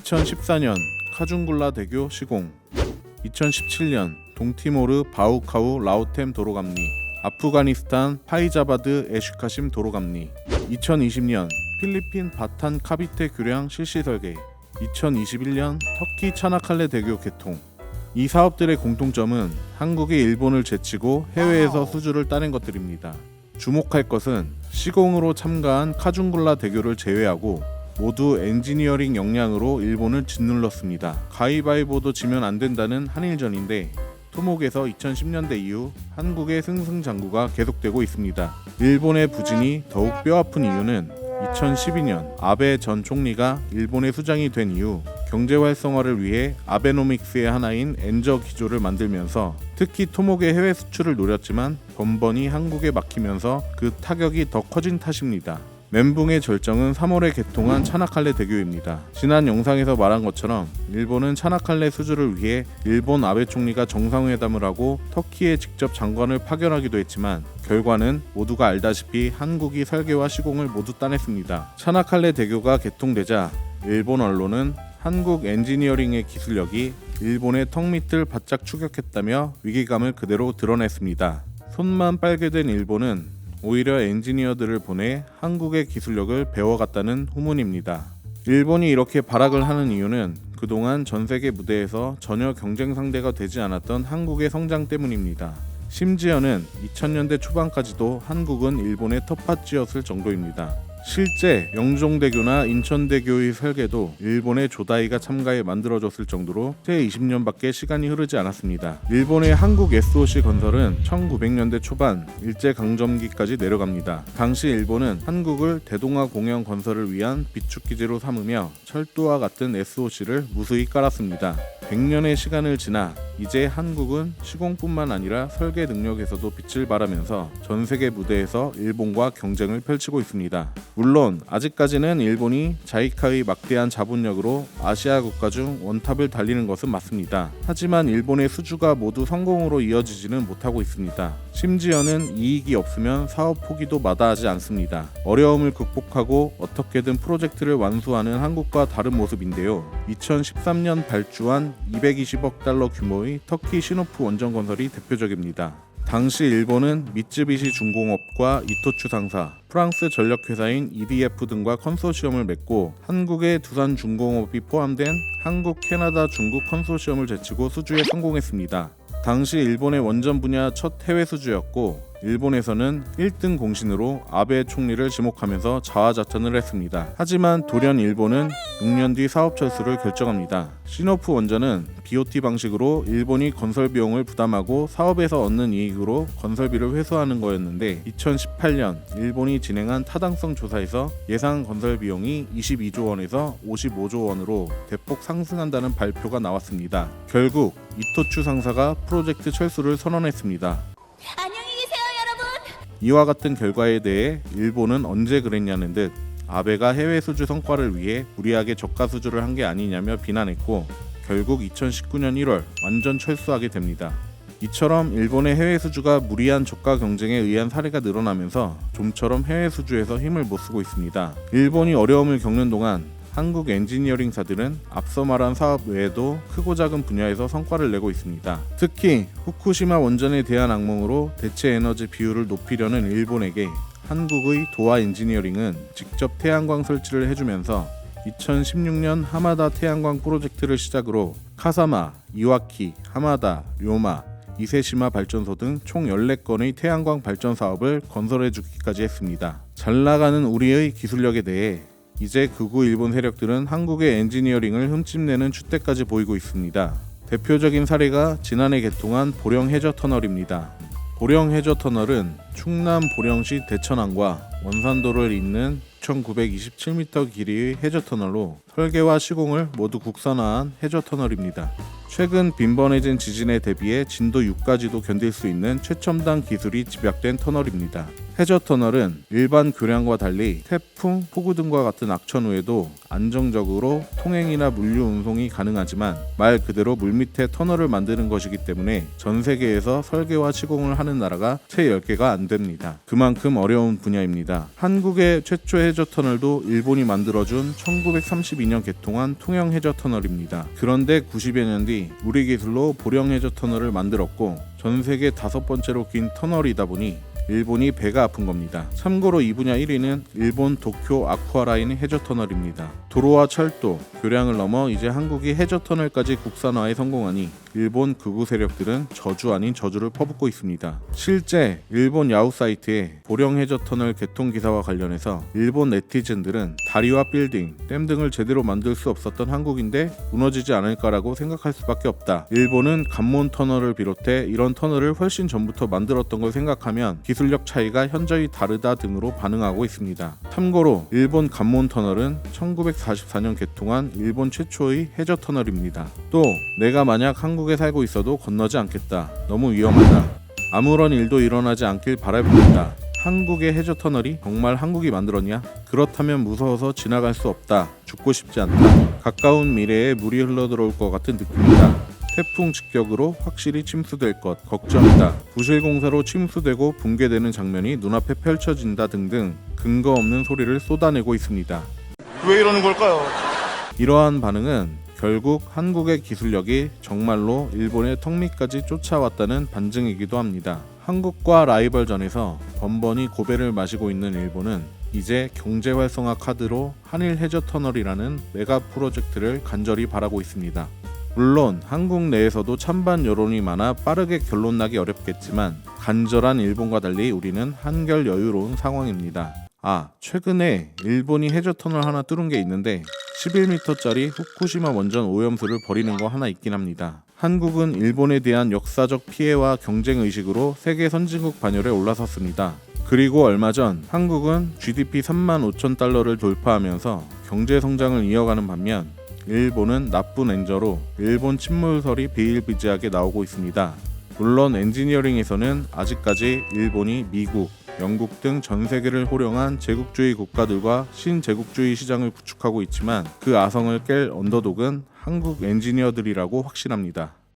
2014년 카준굴라 대교 시공, 2017년 동티모르 바우카우 라우템 도로감리, 아프가니스탄 파이자바드 에슈카심 도로감리, 2020년 필리핀 바탄 카비테 교량 실시 설계, 2021년 터키 차나칼레 대교 개통. 이 사업들의 공통점은 한국이 일본을 제치고 해외에서 수주를 따낸 것들입니다. 주목할 것은 시공으로 참가한 카준굴라 대교를 제외하고 모두 엔지니어링 역량으로 일본을 짓눌렀습니다. 가위바위보도 지면 안 된다는 한일전인데 토목에서 2010년대 이후 한국의 승승장구가 계속되고 있습니다. 일본의 부진이 더욱 뼈아픈 이유는 2012년 아베 전 총리가 일본의 수장이 된 이후 경제 활성화를 위해 아베노믹스의 하나인 엔저 기조를 만들면서 특히 토목의 해외 수출을 노렸지만 번번이 한국에 막히면서 그 타격이 더 커진 탓입니다. 멘붕의 절정은 3월에 개통한 차나칼레 대교입니다. 지난 영상에서 말한 것처럼 일본은 차나칼레 수주를 위해 일본 아베 총리가 정상회담을 하고 터키에 직접 장관을 파견하기도 했지만 결과는 모두가 알다시피 한국이 설계와 시공을 모두 따냈습니다. 차나칼레 대교가 개통되자 일본 언론은 한국 엔지니어링의 기술력이 일본의 턱밑을 바짝 추격했다며 위기감을 그대로 드러냈습니다. 손만 빨게 된 일본은 오히려 엔지니어들을 보내 한국의 기술력을 배워갔다는 후문입니다. 일본이 이렇게 발악을 하는 이유는 그동안 전세계 무대에서 전혀 경쟁 상대가 되지 않았던 한국의 성장 때문입니다. 심지어는 2000년대 초반까지도 한국은 일본의 텃밭지였을 정도입니다. 실제 영종대교나 인천대교의 설계도 일본의 조다이가 참가해 만들어졌을 정도로 채 20년밖에 시간이 흐르지 않았습니다. 일본의 한국 SOC 건설은 1900년대 초반 일제강점기까지 내려갑니다. 당시 일본은 한국을 대동아 공영 건설을 위한 비축기지로 삼으며 철도와 같은 SOC를 무수히 깔았습니다. 100년의 시간을 지나 이제 한국은 시공뿐만 아니라 설계 능력에서도 빛을 발하면서 전세계 무대에서 일본과 경쟁을 펼치고 있습니다. 물론 아직까지는 일본이 자이카의 막대한 자본력으로 아시아 국가 중 원탑을 달리는 것은 맞습니다. 하지만 일본의 수주가 모두 성공으로 이어지지는 못하고 있습니다. 심지어는 이익이 없으면 사업 포기도 마다하지 않습니다. 어려움을 극복하고 어떻게든 프로젝트를 완수하는 한국과 다른 모습인데요. 2013년 발주한 220억 달러 규모의 터키 시노프 원전 건설이 대표적입니다. 당시 일본은 미쯔비시 중공업과 이토추 상사, 프랑스 전력회사인 EDF 등과 컨소시엄을 맺고 한국의 두산 중공업이 포함된 한국, 캐나다, 중국 컨소시엄을 제치고 수주에 성공했습니다. 당시 일본의 원전 분야 첫 해외 수주였고 일본에서는 1등 공신으로 아베 총리를 지목하면서 자화자찬을 했습니다. 하지만 돌연 일본은 6년 뒤 사업 철수를 결정합니다. 시노프 원전은 BOT 방식으로 일본이 건설 비용을 부담하고 사업에서 얻는 이익으로 건설비를 회수하는 거였는데 2018년 일본이 진행한 타당성 조사에서 예상 건설 비용이 22조 원에서 55조 원으로 대폭 상승한다는 발표가 나왔습니다. 결국 이토추 상사가 프로젝트 철수를 선언했습니다. 이와 같은 결과에 대해 일본은 언제 그랬냐는 듯 아베가 해외 수주 성과를 위해 무리하게 저가 수주를 한 게 아니냐며 비난했고 결국 2019년 1월 완전 철수하게 됩니다. 이처럼 일본의 해외 수주가 무리한 저가 경쟁에 의한 사례가 늘어나면서 좀처럼 해외 수주에서 힘을 못 쓰고 있습니다. 일본이 어려움을 겪는 동안 한국 엔지니어링사들은 앞서 말한 사업 외에도 크고 작은 분야에서 성과를 내고 있습니다. 특히 후쿠시마 원전에 대한 악몽으로 대체 에너지 비율을 높이려는 일본에게 한국의 도화 엔지니어링은 직접 태양광 설치를 해주면서 2016년 하마다 태양광 프로젝트를 시작으로 카사마, 이와키, 하마다, 료마, 이세시마 발전소 등 총 14건의 태양광 발전 사업을 건설해주기까지 했습니다. 잘 나가는 우리의 기술력에 대해 이제 극우 일본 세력들은 한국의 엔지니어링을 흠집내는 추태까지 보이고 있습니다. 대표적인 사례가 지난해 개통한 보령 해저 터널입니다. 보령 해저 터널은 충남 보령시 대천항과 원산도를 잇는 6,927m 길이의 해저 터널로 설계와 시공을 모두 국산화한 해저 터널입니다. 최근 빈번해진 지진에 대비해 진도 6까지도 견딜 수 있는 최첨단 기술이 집약된 터널입니다. 해저 터널은 일반 교량과 달리 태풍, 폭우 등과 같은 악천 후에도 안정적으로 통행이나 물류 운송이 가능하지만 말 그대로 물밑에 터널을 만드는 것이기 때문에 전 세계에서 설계와 시공을 하는 나라가 채 10개가 안 됩니다. 그만큼 어려운 분야입니다. 한국의 최초 해저 터널도 일본이 만들어준 1932년 개통한 통영 해저 터널입니다. 그런데 90여 년 뒤 우리 기술로 보령 해저 터널을 만들었고 전 세계 5번째로 긴 터널이다 보니 일본이 배가 아픈 겁니다. 참고로 이 분야 1위는 일본 도쿄 아쿠아라인 해저 터널입니다. 도로와 철도, 교량을 넘어 이제 한국이 해저 터널까지 국산화에 성공하니 일본 극우 세력들은 저주 아닌 저주를 퍼붓고 있습니다. 실제 일본 야후 사이트에 보령 해저 터널 개통 기사와 관련해서 일본 네티즌들은 다리와 빌딩, 댐 등을 제대로 만들 수 없었던 한국인데 무너지지 않을까라고 생각할 수밖에 없다. 일본은 관몬 터널을 비롯해 이런 터널을 훨씬 전부터 만들었던 걸 생각하면 기술력 차이가 현저히 다르다 등으로 반응하고 있습니다. 참고로 일본 관몬 터널은 1944년 개통한 일본 최초의 해저 터널입니다. 또 내가 만약 한국에 살고 있어도 건너지 않겠다. 너무 위험하다. 아무런 일도 일어나지 않길 바라봅니다. 한국의 해저 터널이 정말 한국이 만들었냐? 그렇다면 무서워서 지나갈 수 없다. 죽고 싶지 않다. 가까운 미래에 물이 흘러들어올 것 같은 느낌이다. 태풍 직격으로 확실히 침수될 것 걱정이다. 부실공사로 침수되고 붕괴되는 장면이 눈앞에 펼쳐진다 등등 근거 없는 소리를 쏟아내고 있습니다. 왜 이러는 걸까요? 이러한 반응은 결국 한국의 기술력이 정말로 일본의 턱 밑까지 쫓아왔다는 반증이기도 합니다. 한국과 라이벌전에서 번번이 고배를 마시고 있는 일본은 이제 경제활성화 카드로 한일 해저 터널이라는 메가 프로젝트를 간절히 바라고 있습니다. 물론 한국 내에서도 찬반 여론이 많아 빠르게 결론나기 어렵겠지만 간절한 일본과 달리 우리는 한결 여유로운 상황입니다. 최근에 일본이 해저 터널 하나 뚫은 게 있는데 11m짜리 후쿠시마 원전 오염수를 버리는 거 하나 있긴 합니다. 한국은 일본에 대한 역사적 피해와 경쟁 의식으로 세계 선진국 반열에 올라섰습니다. 그리고 얼마 전 한국은 GDP 3만 5천 달러를 돌파하면서 경제 성장을 이어가는 반면 일본은 나쁜 엔저로 일본 침몰설이 비일비재하게 나오고 있습니다. 물론 엔지니어링에서는 아직까지 일본이 미국, 영국 등 전 세계를 호령한 제국주의 국가들과 신제국주의 시장을 구축하고 있지만 그 아성을 깰 언더독은 한국 엔지니어들이라고 확신합니다.